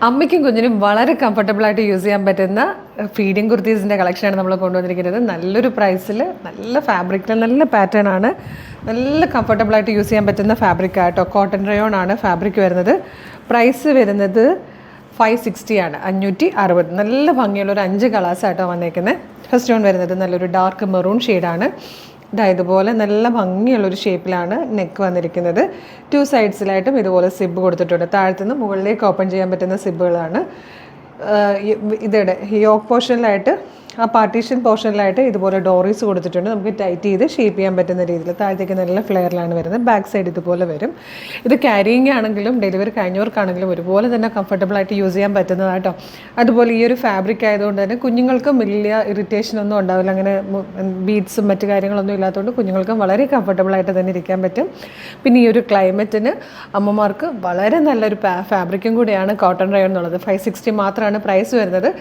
അമ്മയ്ക്കും കുഞ്ഞിനും വളരെ കംഫർട്ടബിളായിട്ട് യൂസ് ചെയ്യാൻ പറ്റുന്ന ഫീഡിങ് കുർത്തീസിൻ്റെ കളക്ഷനാണ് നമ്മൾ കൊണ്ടുവന്നിരിക്കുന്നത്. നല്ലൊരു പ്രൈസിൽ, നല്ല ഫാബ്രിക്കിൽ, നല്ല പാറ്റേൺ ആണ്. നല്ല കംഫർട്ടബിളായിട്ട് യൂസ് ചെയ്യാൻ പറ്റുന്ന ഫാബ്രിക് ആട്ടോ. കോട്ടൺ റയോൺ ആണ് ഫാബ്രിക് വരുന്നത്. പ്രൈസ് വരുന്നത് 560 ആണ്, 560. നല്ല ഭംഗിയുള്ള ഒരു 5 കളേഴ്സായിട്ടോ വന്നേക്കുന്നത്. ഫസ്റ്റ് വൺ വരുന്നത് നല്ലൊരു ഡാർക്ക് മെറൂൺ ഷെയ്ഡാണ്. ഇതുപോലെ നല്ല ഭംഗിയുള്ളൊരു ഷേപ്പിലാണ് നെക്ക് വന്നിരിക്കുന്നത്. 2 സൈഡ്സിലായിട്ടും ഇതുപോലെ സിബ് കൊടുത്തിട്ടുണ്ട്. താഴത്തുനിന്ന് മുകളിലേക്ക് ഓപ്പൺ ചെയ്യാൻ പറ്റുന്ന സിബുകളാണ്. ഇതിടെ യോക്ക് പോർഷനിലായിട്ട്, ആ പാർട്ടീഷൻ പോർഷനിലായിട്ട് ഇതുപോലെ ഡോറീസ് കൊടുത്തിട്ടുണ്ട്. നമുക്ക് ടൈറ്റ് ചെയ്ത് ഷേപ്പ് ചെയ്യാൻ പറ്റുന്ന രീതിയിൽ. താഴത്തേക്ക് നല്ല ഫ്ലെയറിലാണ് വരുന്നത്. ബാക്ക് സൈഡ് ഇതുപോലെ വരും. ഇത് ക്യാരിയിങ് ആണെങ്കിലും ഡെലിവറി കഴിഞ്ഞവർക്കാണെങ്കിലും ഒരുപോലെ തന്നെ കംഫർട്ടബിളായിട്ട് യൂസ് ചെയ്യാൻ പറ്റുന്നതാട്ടോ. അതുപോലെ ഈ ഒരു ഫാബ്രിക് ആയതുകൊണ്ട് തന്നെ കുഞ്ഞുങ്ങൾക്കും വലിയ ഇറിറ്റേഷനൊന്നും ഉണ്ടാവില്ല. അങ്ങനെ ബീഡ്സും മറ്റു കാര്യങ്ങളൊന്നും ഇല്ലാത്തതുകൊണ്ട് കുഞ്ഞുങ്ങൾക്കും വളരെ കംഫർട്ടബിളായിട്ട് തന്നെ ഇരിക്കാൻ പറ്റും. പിന്നെ ഈ ഒരു ക്ലൈമറ്റിന് അമ്മമാർക്ക് വളരെ നല്ലൊരു ഫാബ്രിക്കും കൂടിയാണ് കോട്ടൺ റയോൺ എന്നുള്ളത്. 560 മാത്രമാണ് പ്രൈസ് വരുന്നത്.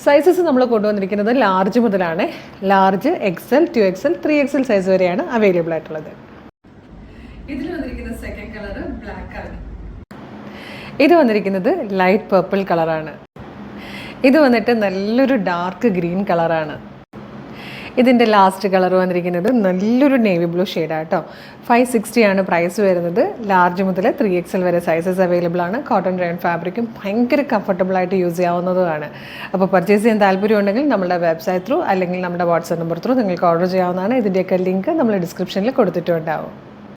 സൈസസ് നമ്മൾ കൊണ്ടുവന്നിരിക്കുന്നത് ലാർജ് മുതലാണ്. Large, XL, 2XL, 3XL size വരെയാണ് അവൈലബിൾ ആയിട്ടുള്ളത്. ഇതിൽ വന്നിരിക്കുന്ന സെക്കൻഡ് കളർ ബ്ലാക്ക് ആണ്. ഇത് വന്നിരിക്കുന്നത് ലൈറ്റ് പർപ്പിൾ കളറാണ്. ഇത് വന്നിട്ട് നല്ലൊരു ഡാർക്ക് ഗ്രീൻ കളറാണ്. ഇതിൻ്റെ ലാസ്റ്റ് കളർ വന്നിരിക്കുന്നത് നല്ലൊരു നേവി ബ്ലൂ ഷെയ്ഡാട്ടോ. 560 ആണ് പ്രൈസ് വരുന്നത്. ലാർജ് മുതൽ 3XL വരെ സൈസസ് അവൈലബിൾ ആണ്. കോട്ടൺ റയോൺ ഫാബ്രിക്കും ഭയങ്കര കംഫർട്ടബിളായിട്ട് യൂസ് ചെയ്യാവുന്നതുമാണ്. അപ്പോൾ പർച്ചേസ് ചെയ്യാൻ താല്പര്യമുണ്ടെങ്കിൽ നമ്മുടെ വെബ്സൈറ്റ് ത്രൂ അല്ലെങ്കിൽ നമ്മുടെ വാട്സാപ്പ് നമ്പർ ത്രൂ നിങ്ങൾക്ക് ഓർഡർ ചെയ്യാവുന്നതാണ്. ഇതിൻ്റെയൊക്കെ ലിങ്ക് നമ്മൾ ഡിസ്ക്രിപ്ഷനിൽ കൊടുത്തിട്ടുണ്ടാവും.